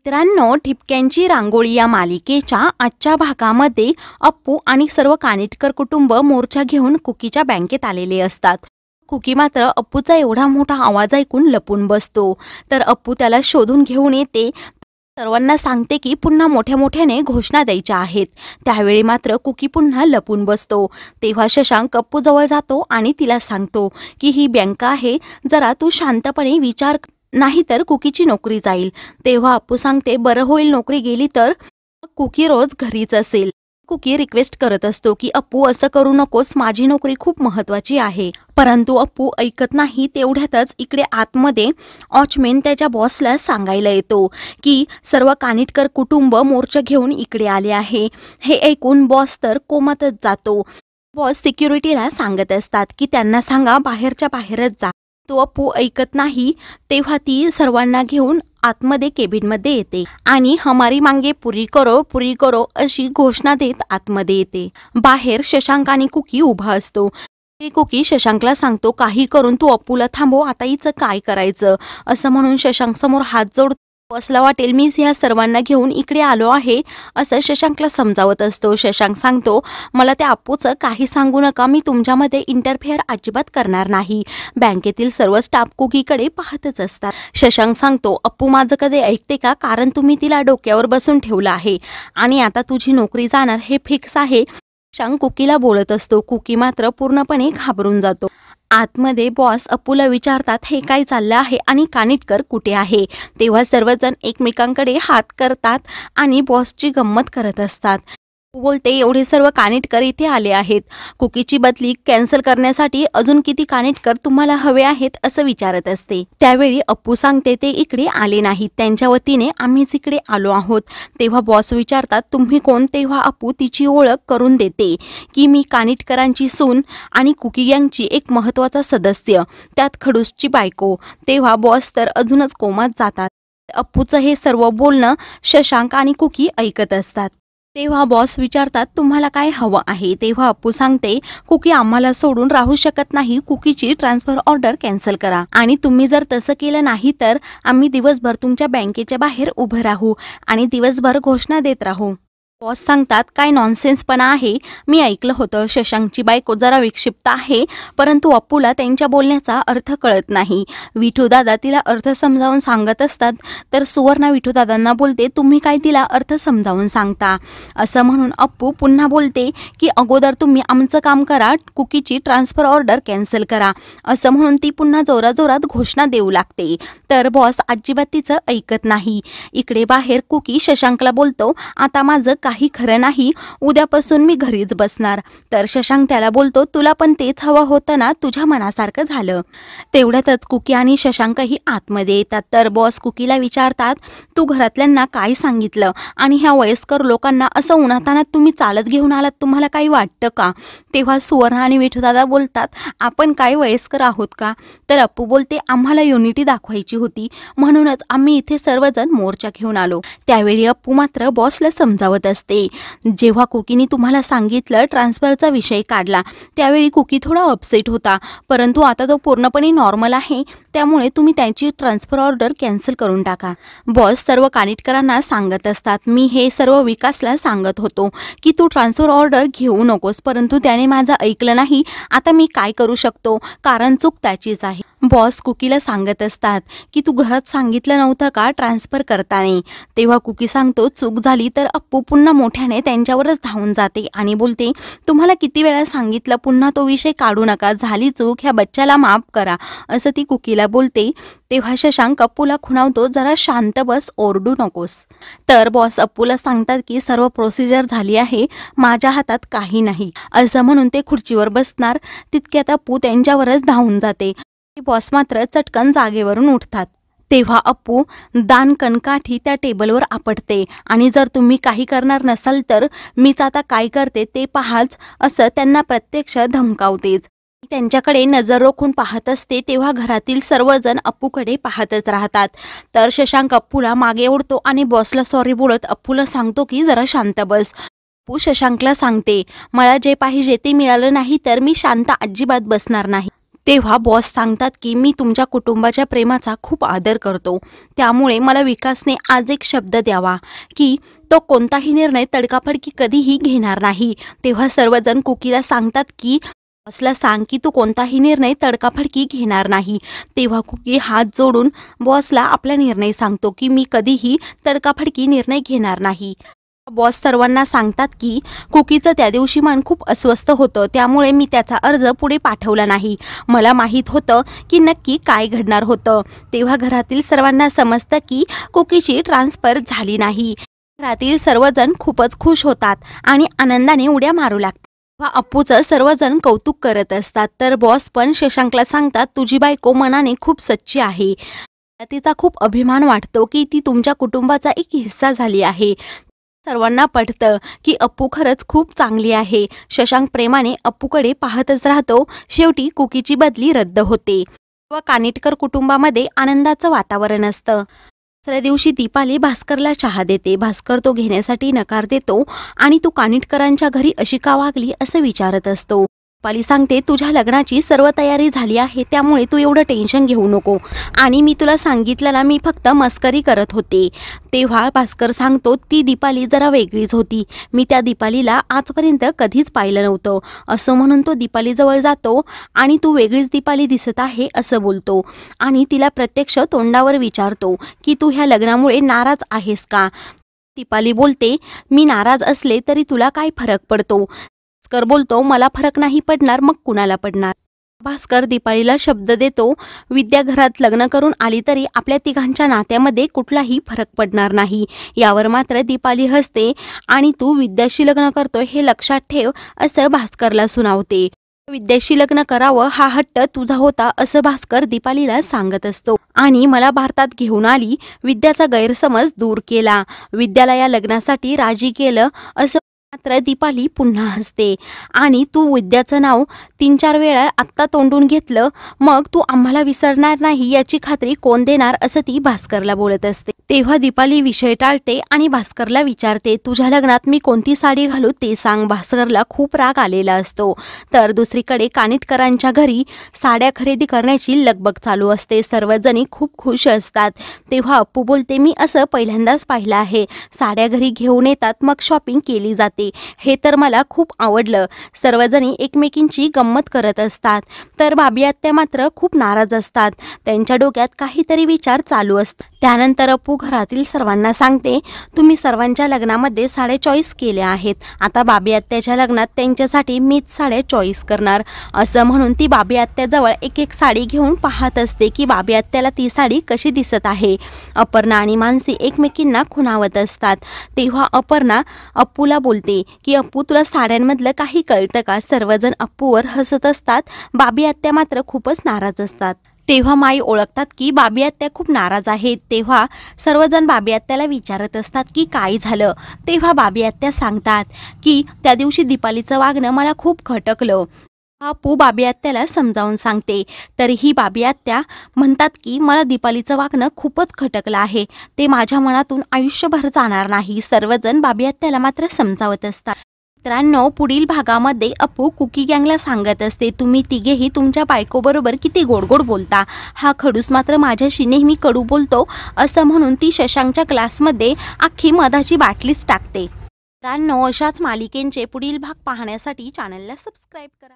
मित्रांनो, ठिपक्यांची रांगोळी या मालिकेच्या आजच्या भागामध्ये अप्पू आणि सर्व कानिटकर कुटुंब मोर्चा घेऊन कुकीच्या बँकेत आलेले असतात. कुकी मात्र अप्पूचा एवढा मोठा आवाज ऐकून लपून बसतो. तर अप्पू त्याला शोधून घेऊन येते. सर्वांना सांगते की पुन्हा मोठ्या मोठ्याने घोषणा द्यायच्या आहेत. त्यावेळी मात्र कुकी पुन्हा लपून बसतो. तेव्हा शशांक अप्पू जवळ जातो आणि तिला सांगतो की ही बँक आहे, जरा तू शांतपणे विचार, नाही तर कुकीची नोकरी जाईल. तेव्हा अप्पू सांगते, बरं होईल नोकरी गेली तर कुकी रोज घरीच असेल. कुकी रिक्वेस्ट करत असतो की अप्पू असं करू नकोस, माझी नोकरी खूप महत्त्वाची आहे. परंतु अप्पू ऐकत नाही. तेवढ्यातच इकडे आतमध्ये वॉचमॅन त्याच्या बॉसला सांगायला येतो की सर्व कानिटकर कुटुंब मोर्चा घेऊन इकडे आले आहे. हे ऐकून बॉस तर कोमातच जातो. बॉस सिक्युरिटीला सांगत असतात की त्यांना सांगा बाहेरच्या बाहेरच जा. तो अप्पू ऐकत नाही. तेव्हा ती सर्वांना घेऊन आतमध्ये केबिनमध्ये येते आणि हमारी मांगे पुरी करो अशी घोषणा देत आतमध्ये येते. बाहेर शशांक आणि कुकी उभा असतो. कुकी शशांकला सांगतो, काही करून तू अप्पूला थांबव, आता हिचं काय करायचं. असं म्हणून शशांक समोर हात जोड बसला, वाटेल मी ह्या सर्वांना घेऊन इकडे आलो आहे असं शशांकला समजावत असतो. शशांक सांगतो, मला त्या अप्पूचं काही सांगू नका, मी तुमच्यामध्ये इंटरफेअर अजिबात करणार नाही. बँकेतील सर्व स्टाफ कुकीकडे पाहतच असतात. शशांक सांगतो, अप्पू माझं कधी ऐकते का, कारण तुम्ही तिला डोक्यावर बसून ठेवलं आहे आणि आता तुझी नोकरी जाणार हे फिक्स आहे. शशांक कुकीला बोलत असतो. कुकी मात्र पूर्णपणे घाबरून जातो. आतमध्ये बॉस अप्पूला विचारतात, हे काय चाललं आहे आणि कानिटकर कुठे आहे. तेव्हा सर्वजण एकमेकांकडे हात करतात आणि बॉसची गंमत करत असतात. बोलते, एवढे सर्व कानिटकर इथे आले आहेत. कुकीची बदली कॅन्सल करण्यासाठी अजून किती कानिटकर तुम्हाला हवे आहेत असं विचारत असते. त्यावेळी अप्पू सांगते, ते इकडे आले नाहीत, त्यांच्या वतीने आम्हीच इकडे आलो आहोत. तेव्हा बॉस विचारतात, तुम्ही कोण. तेव्हा अप्पू तिची ओळख करून देते की मी कानिटकरांची सून आणि कुकी गँगची एक महत्त्वाचा सदस्य, त्यात खडूसची बायको. तेव्हा बॉस तर अजूनच कोमात जातात. अप्पूचं हे सर्व बोलणं शशांक आणि कुकी ऐकत असतात. तेव्हा बॉस विचारतात, तुम्हाला काय हवं आहे. तेव्हा अप्पू सांगते, कुकी आम्हाला सोडून राहू शकत नाही, कुकीची ट्रान्सफर ऑर्डर कॅन्सल करा आणि तुम्ही जर तसं केलं नाही तर आम्ही दिवसभर तुमच्या बँकेच्या बाहेर उभं राहू आणि दिवसभर घोषणा देत राहू. बॉस सांगतात, काय नॉनसेन्सपणा आहे. मी ऐकलं होतं शशांकची बायको जरा विक्षिप्त आहे, परंतु अप्पूला त्यांच्या बोलण्याचा अर्थ कळत नाही. विठूदादा तिला अर्थ समजावून सांगत असतात. तर सुवर्णा विठूदादांना बोलते, तुम्ही काय तिला अर्थ समजावून सांगता. असं म्हणून अप्पू पुन्हा बोलते की अगोदर तुम्ही आमचं काम करा, कुकीची ट्रान्सफर ऑर्डर कॅन्सल करा. असं म्हणून ती पुन्हा जोराजोरात घोषणा देऊ लागते. तर बॉस अजिबात तिचं ऐकत नाही. इकडे बाहेर कुकी शशांकला बोलतो, आता माझं काही खरं नाही, उद्यापासून मी घरीच बसणार. तर शशांक त्याला बोलतो, तुला पण तेच हवं होतं ना, तुझ्या मनासारखं झालं. तेवढ्यातच कुकी आणि शशांकही आतमध्ये येतात. तर बॉस कुकीला विचारतात, तू घरातल्यांना काय सांगितलं आणि ह्या वयस्कर लोकांना असं उन्हातानात तुम्ही चालत घेऊन आलात, तुम्हाला काही वाटतं का. तेव्हा सुवर्णा आणि विठूदादा बोलतात, आपण काय वयस्कर आहोत का. तर अप्पू बोलते, आम्हाला युनिटी दाखवायची होती म्हणूनच आम्ही इथे सर्वजण मोर्चा घेऊन आलो. त्यावेळी अप्पू मात्र बॉसला समजावत असते. जेव्हा कुकीने तुम्हाला सांगितलं ट्रान्सफरचा विषय काढला, त्यावेळी कुकी थोडा अपसेट होता, परंतु आता तो पूर्णपणे नॉर्मल आहे, त्यामुळे तुम्ही त्यांची ट्रान्सफर ऑर्डर कॅन्सल करून टाका. बॉस सर्व कानिटकरांना सांगत असतात, मी हे सर्व विकासला सांगत होतो की तू ट्रान्सफर ऑर्डर घेऊ नकोस, परंतु त्याने माझं ऐकलं नाही. आता मी काय करू शकतो, कारण चूक त्याचीच आहे. बॉस कुकीला सांगत असतात की तू घरात सांगितलं नव्हतं का ट्रान्सफर करताना. तेव्हा कुकी सांगतो, चूक झाली. तर अप्पू पुन्हा मोठ्याने त्यांच्यावरच धावून जाते आणि बोलते, तुम्हाला किती वेळा सांगितलं, पुन्हा तो विषय काढू नका, झाली चूक, ह्या बच्चाला माफ करा असं ती कुकीला बोलते. तेव्हा शशांक अप्पूला खुणावतो, जरा शांत बस, ओरडू नकोस. तर बॉस अप्पूला सांगतात की सर्व प्रोसिजर झाली आहे, माझ्या हातात काही नाही. असं म्हणून ते खुर्चीवर बसणार, तितक्यात अप्पू त्यांच्यावरच धावून जाते. बॉस मात्र चटकन जागेवरून उठतात. तेव्हा अप्पू दान कणकाठी त्या टेबलवर आपटते आणि जर तुम्ही काही करणार नसाल तर मीच आता काय करते ते पाहाच असं त्यांना प्रत्यक्ष धमकावतेच. त्यांच्याकडे नजर रोखून पाहत असते. तेव्हा घरातील सर्वजण अप्पूकडे पाहतच राहतात. तर शशांक अप्पूला मागे ओढतो आणि बॉसला सॉरी बोलत अप्पूला सांगतो की जरा शांत बस. अप्पू शशांकला सांगते, मला जे पाहिजे ते मिळालं नाही तर मी शांत अजिबात बसणार नाही. तेव्हा बॉस सांगतात की मी तुमच्या कुटुंबाच्या प्रेमाचा खूप आदर करतो, त्यामुळे मला विकासने आज एक शब्द द्यावा की तो कोणताही निर्णय तडकाफडकी कधीही घेणार नाही. तेव्हा सर्वजण कुकीला सांगतात की बॉसला सांग की तू कोणताही निर्णय तडकाफडकी घेणार नाही. तेव्हा कुकी हात जोडून बॉसला आपला निर्णय सांगतो की मी कधीही तडकाफडकी निर्णय घेणार नाही. बॉस सर्वांना सांगतात की कुकीचं त्या दिवशी मन खूप अस्वस्थ होतं, त्यामुळे मी त्याचा अर्ज पुढे पाठवला नाही. मला माहीत होतं की नक्की काय घडणार होतं. तेव्हा घरातील सर्वांना समजतं की कुकीची ट्रान्सफर झाली नाही. घरातील सर्वजण खूपच खुश होतात आणि आनंदाने उड्या मारू लागतात. तेव्हा अप्पूचं सर्वजण कौतुक करत असतात. तर बॉस पण शशांकला सांगतात तुझी बायको मनाने खूप सच्ची आहे. तिचा खूप अभिमान वाटतो की ती तुमच्या कुटुंबाचा एक हिस्सा झाली आहे. सर्वांना पटतं की अप्पू खरंच खूप चांगली आहे. शशांक प्रेमाने अप्पूकडे पाहतच राहतो. शेवटी कुकीची बदली रद्द होते व कानिटकर कुटुंबामध्ये आनंदाचं वातावरण असतं. दुसऱ्या दिवशी दीपाली भास्करला चहा देते. भास्कर तो घेण्यासाठी नकार देतो आणि तू कानिटकरांच्या घरी अशी का वागली असं विचारत असतो. दीपाली सांगते तुझ्या लग्नाची सर्व तयारी झाली आहे, त्यामुळे तू एवढं टेन्शन घेऊ नको आणि मी तुला सांगितलं ना, मी फक्त मस्करी करत होते. तेव्हा भास्कर सांगतो ती दीपाली जरा वेगळीच होती. मी त्या दीपालीला आजपर्यंत कधीच पाहिलं नव्हतं. असं म्हणून तो दीपालीजवळ जातो आणि तू वेगळीच दीपाली दिसत आहे असं बोलतो आणि तिला प्रत्यक्ष तोंडावर विचारतो की तू ह्या लग्नामुळे नाराज आहेस का. दीपाली बोलते मी नाराज असले तरी तुला काय फरक पडतो. भास्कर बोलतो मला फरक नाही पडणार मग कुणाला पडणार. भास्कर दीपालीला शब्द देतो विद्या घरात लग्न करून आली तरी आपल्या तिघांच्या नात्यामध्ये कुठलाही फरक पडणार नाही. यावर मात्र दीपाली हसते आणि तू विद्याशी लग्न करतोय हे लक्षात ठेव असं भास्करला सुनावते. विद्याशी लग्न करावं हा हट्ट तुझा होता असं भास्कर दीपालीला सांगत असतो आणि मला भारतात घेऊन आली, विद्याचा गैरसमज दूर केला, विद्याला या लग्नासाठी राजी केलं असं मात्र दीपाली पुन्हा हसते आणि तू विद्याचं नाव 3-4 वेळा आत्ता तोंडून घेतलं, मग तू आम्हाला विसरणार नाही याची खात्री कोण देणार असं ती भास्करला बोलत असते. तेव्हा दीपाली विषय टाळते आणि भास्करला विचारते तुझ्या लग्नात मी कोणती साडी घालू ते सांग. भास्करला खूप राग आलेला असतो. तर दुसरीकडे कानिटकरांच्या घरी साड्या खरेदी करण्याची लगबग चालू असते. सर्वजणी खूप खुश असतात. तेव्हा अप्पू बोलते मी असं पहिल्यांदाच पाहिलं आहे. साड्या घरी घेऊन येतात मग शॉपिंग केली जाते, हे तर मला खूप आवडलं. सर्वजणी एकमेकींची गंमत करत असतात. तर भाभी आत्या मात्र खूप नाराज असतात. त्यांच्या डोक्यात काहीतरी विचार चालू असतात. त्यानंतर अप्पू घरातील सर्वांना सांगते तुम्ही सर्वांच्या लग्नामध्ये साड्या चॉईस केल्या आहेत, आता भाभी आत्याच्या लग्नात त्यांच्यासाठी मीच साड्या चॉईस करणार. असं म्हणून ती भाभी आत्याजवळ एक एक साडी घेऊन पाहत असते की भाभी आत्याला ती साडी कशी दिसत आहे. अपर्णा आणि मानसी एकमेकींना खुणावत असतात. तेव्हा अपर्णा अप्पूला बोलते की अप्पू तुला साड्यांमधलं काही कळतं का. सर्वजण अप्पूवर हसत असतात. भाभी आत्या मात्र खूपच नाराज असतात. तेव्हा माई ओळखतात की भाभी आत्या खूप नाराज आहेत. तेव्हा सर्वजण भाभी आत्याला विचारत असतात की काय झालं. तेव्हा भाभी आत्या सांगतात की त्या दिवशी दीपालीचं वागणं मला खूप खटकलं. अप्पू भाभी आत्याला समजावून सांगते. तरीही भाभी आत्या म्हणतात की मला दीपालीचं वागणं खूपच खटकलं आहे, ते माझ्या मनातून आयुष्यभर जाणार नाही. सर्वजण भाभी आत्याला मात्र समजावत असतात. मित्रांनो, पुढील भागामध्ये अप्पू कुकी गँगला सांगत असते तुम्ही तिघेही तुमच्या बायकोबरोबर किती गोडगोड बोलता, हा खडूस मात्र माझ्याशी नेहमी कडू बोलतो. असं म्हणून ती शशांकच्या क्लासमध्ये अख्खी मधाची बाटलीच टाकते. मित्रांनो, अशाच मालिकेंचे पुढील भाग पाहण्यासाठी चॅनलला सबस्क्राईब करा.